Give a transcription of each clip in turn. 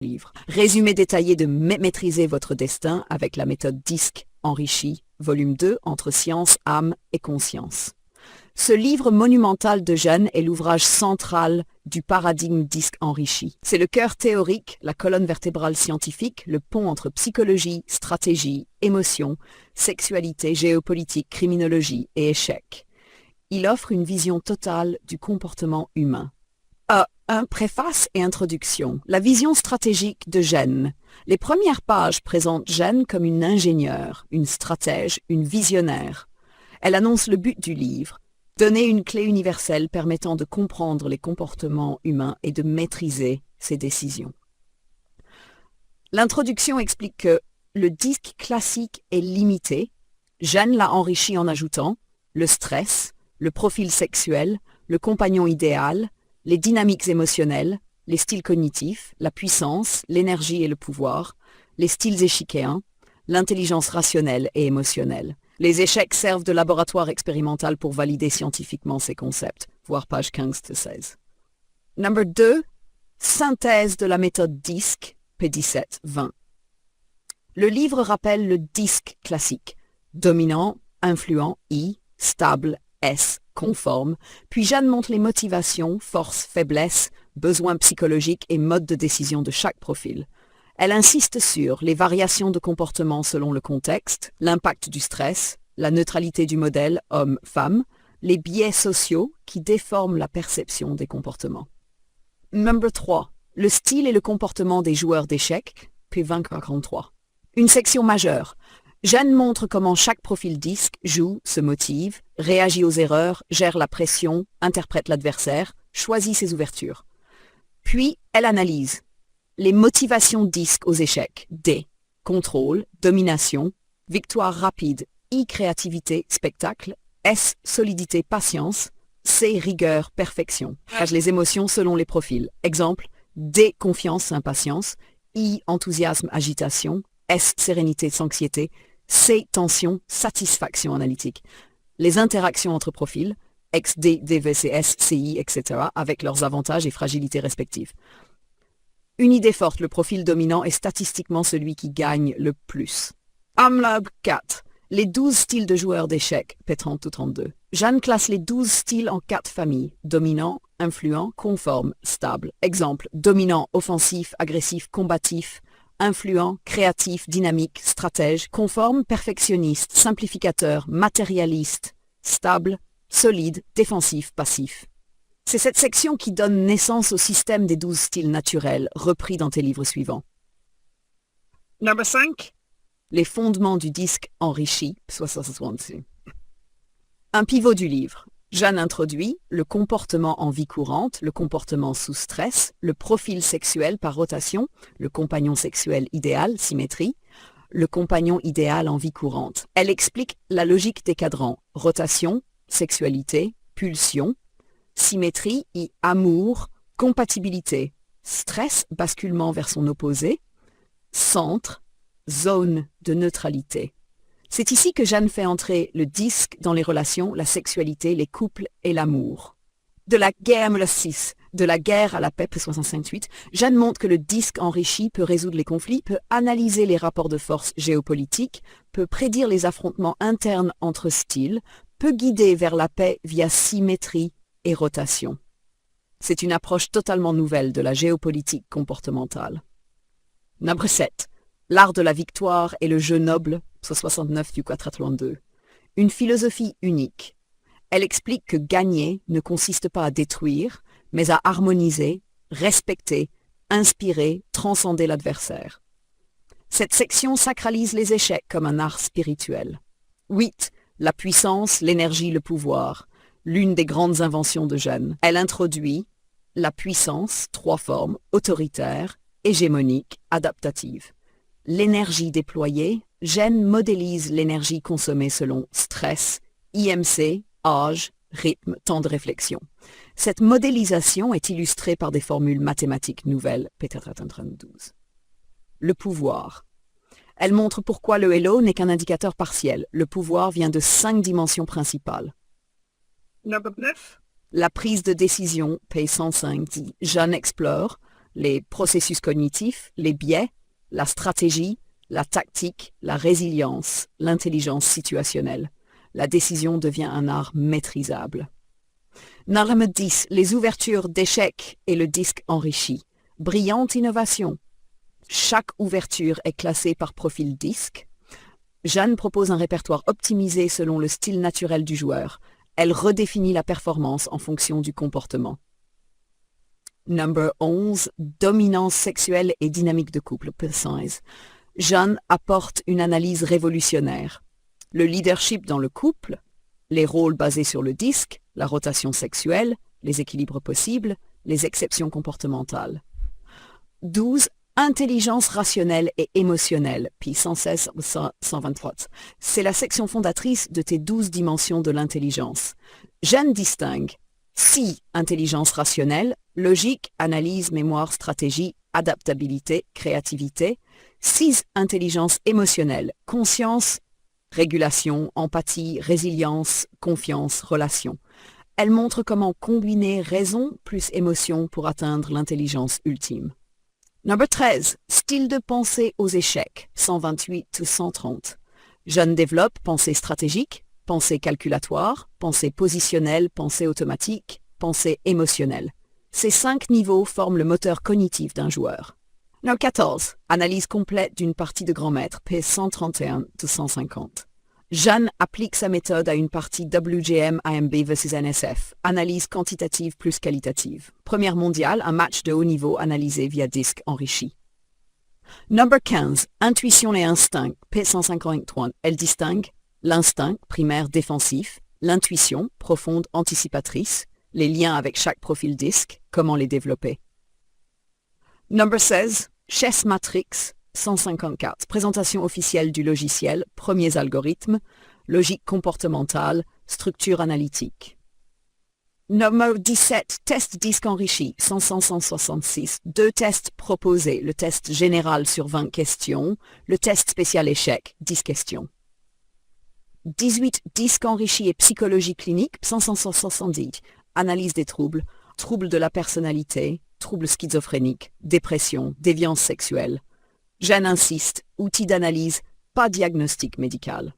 livre. Résumé détaillé de maîtriser votre destin avec la méthode DISC enrichie, volume 2, entre science, âme et conscience. Ce livre monumental de Jeanne est l'ouvrage central du paradigme DISC enrichi. C'est le cœur théorique, la colonne vertébrale scientifique, le pont entre psychologie, stratégie, émotion, sexualité, géopolitique, criminologie et échec. Il offre une vision totale du comportement humain. Préface et introduction. La vision stratégique de Jeanne. Les premières pages présentent Jeanne comme une ingénieure, une stratège, une visionnaire. Elle annonce le but du livre. Donner une clé universelle permettant de comprendre les comportements humains et de maîtriser ses décisions. L'introduction explique que le disque classique est limité. Jeanne l'a enrichi en ajoutant le stress, le profil sexuel, le compagnon idéal, les dynamiques émotionnelles, les styles cognitifs, la puissance, l'énergie et le pouvoir, les styles échicéens, l'intelligence rationnelle et émotionnelle. Les échecs servent de laboratoire expérimental pour valider scientifiquement ces concepts, voir page 15-16. Number 2. Synthèse de la méthode DISC, P17-20. Le livre rappelle le DISC classique, dominant, influent, I, stable, S, conforme, puis Jeanne montre les motivations, forces, faiblesses, besoins psychologiques et modes de décision de chaque profil. Elle insiste sur les variations de comportement selon le contexte, l'impact du stress, la neutralité du modèle homme-femme, les biais sociaux qui déforment la perception des comportements. Number 3. Le style et le comportement des joueurs d'échecs, P20-43. Une section majeure. Jeanne montre comment chaque profil DISC joue, se motive, réagit aux erreurs, gère la pression, interprète l'adversaire, choisit ses ouvertures. Puis, elle analyse les motivations DISC aux échecs, D, contrôle, domination, victoire rapide, I, créativité, spectacle, S, solidité, patience, C, rigueur, perfection. Cage les émotions selon les profils. Exemple, D, confiance, impatience, I, enthousiasme, agitation, S, sérénité, anxiété, C, tension, satisfaction analytique. Les interactions entre profils, XD, DVCS, CI, etc., avec leurs avantages et fragilités respectives. Une idée forte, le profil dominant est statistiquement celui qui gagne le plus. AMLAB 4. Les 12 styles de joueurs d'échecs, P30-32. Jeanne classe les 12 styles en 4 familles, dominant, influent, conforme, stable. Exemple, dominant, offensif, agressif, combatif, influent, créatif, dynamique, stratège, conforme, perfectionniste, simplificateur, matérialiste, stable, solide, défensif, passif. C'est cette section qui donne naissance au système des 12 styles naturels, repris dans tes livres suivants. Number 5. Les fondements du disque enrichi, 66. Un pivot du livre. Jeanne introduit le comportement en vie courante, le comportement sous stress, le profil sexuel par rotation, le compagnon sexuel idéal, symétrie, le compagnon idéal en vie courante. Elle explique la logique des cadrans, rotation, sexualité, pulsion, symétrie et amour, compatibilité, stress, basculement vers son opposé, centre, zone de neutralité. C'est ici que Jeanne fait entrer le disque dans les relations, la sexualité, les couples et l'amour. De la guerre, le 6, de la guerre à la paix, 65-8, Jeanne montre que le disque enrichi peut résoudre les conflits, peut analyser les rapports de force géopolitiques, peut prédire les affrontements internes entre styles, peut guider vers la paix via symétrie et rotation. C'est une approche totalement nouvelle de la géopolitique comportementale. Number 7. L'art de la victoire et le jeu noble, 69 du 4-32. Une philosophie unique. Elle explique que gagner ne consiste pas à détruire, mais à harmoniser, respecter, inspirer, transcender l'adversaire. Cette section sacralise les échecs comme un art spirituel. 8. La puissance, l'énergie, le pouvoir. L'une des grandes inventions de Jeanne. Elle introduit la puissance, 3 formes, autoritaire, hégémonique, adaptative. L'énergie déployée, Jeanne modélise l'énergie consommée selon stress, IMC, âge, rythme, temps de réflexion. Cette modélisation est illustrée par des formules mathématiques nouvelles, P32. Le pouvoir. Elle montre pourquoi le Hello n'est qu'un indicateur partiel. Le pouvoir vient de 5 dimensions principales. Number 9. La prise de décision, P105, dit Jeanne explore les processus cognitifs, les biais, la stratégie, la tactique, la résilience, l'intelligence situationnelle. La décision devient un art maîtrisable. Numéro 10, les ouvertures d'échecs et le disque enrichi. Brillante innovation. Chaque ouverture est classée par profil disque. Jeanne propose un répertoire optimisé selon le style naturel du joueur. Elle redéfinit la performance en fonction du comportement. Number 11, dominance sexuelle et dynamique de couple, size. Jeanne apporte une analyse révolutionnaire. Le leadership dans le couple, les rôles basés sur le disque, la rotation sexuelle, les équilibres possibles, les exceptions comportementales. 12, intelligence rationnelle et émotionnelle, puis 116 ou 123. C'est la section fondatrice de tes 12 dimensions de l'intelligence. Jeanne distingue 6 intelligence rationnelle, logique, analyse, mémoire, stratégie, adaptabilité, créativité. 6 intelligence émotionnelle, conscience, régulation, empathie, résilience, confiance, relation. Elle montre comment combiner raison plus émotion pour atteindre l'intelligence ultime. Number 13, style de pensée aux échecs, 128 ou 130. Jeanne développe pensée stratégique, pensée calculatoire, pensée positionnelle, pensée automatique, pensée émotionnelle. Ces 5 niveaux forment le moteur cognitif d'un joueur. Number 14, analyse complète d'une partie de grand maître, P 131 ou 150. Jeanne applique sa méthode à une partie WGM IMB vs NSF, analyse quantitative plus qualitative. Première mondiale, un match de haut niveau analysé via disque enrichi. Number 15, intuition et instinct, P153. Elle distingue l'instinct primaire défensif, l'intuition profonde anticipatrice, les liens avec chaque profil disque, comment les développer. Number 16, Chess Matrix, 154. Présentation officielle du logiciel, premiers algorithmes, logique comportementale, structure analytique. Numéro 17, test disque enrichi, 166. 2 tests proposés, le test général sur 20 questions, le test spécial échec, 10 questions. 18, disque enrichi et psychologie clinique, 570. Analyse des troubles, troubles de la personnalité, troubles schizophréniques, dépression, déviance sexuelle. Jeanne insiste, outil d'analyse, pas diagnostic médical.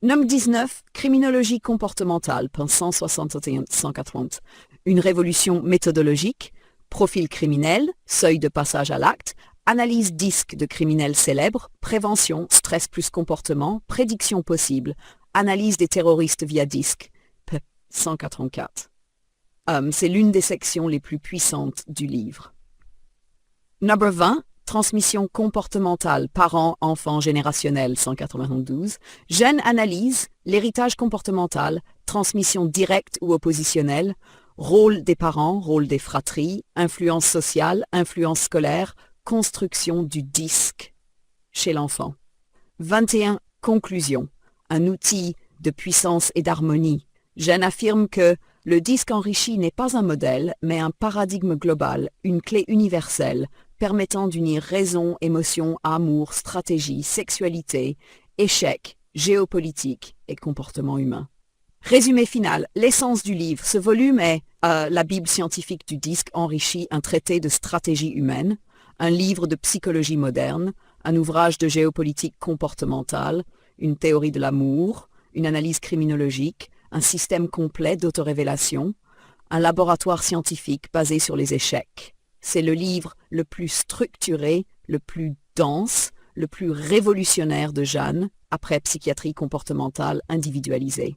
Numéro 19, criminologie comportementale, 161-180. Une révolution méthodologique, profil criminel, seuil de passage à l'acte, analyse disque de criminels célèbres, prévention, stress plus comportement, prédiction possible, analyse des terroristes via disque, 184. C'est l'une des sections les plus puissantes du livre. Numéro 20, transmission comportementale, parents, enfants, générationnel, 192. Jeune analyse, l'héritage comportemental, transmission directe ou oppositionnelle, rôle des parents, rôle des fratries, influence sociale, influence scolaire, construction du disque chez l'enfant. 21. Conclusion, un outil de puissance et d'harmonie. Jeanne affirme que le disque enrichi n'est pas un modèle, mais un paradigme global, une clé universelle, permettant d'unir raison, émotion, amour, stratégie, sexualité, échec, géopolitique et comportement humain. Résumé final, l'essence du livre. Ce volume est la Bible scientifique du disque enrichi, un traité de stratégie humaine, un livre de psychologie moderne, un ouvrage de géopolitique comportementale, une théorie de l'amour, une analyse criminologique, un système complet d'autorévélation, un laboratoire scientifique basé sur les échecs. C'est le livre le plus structuré, le plus dense, le plus révolutionnaire de Jeanne, après psychiatrie comportementale individualisée.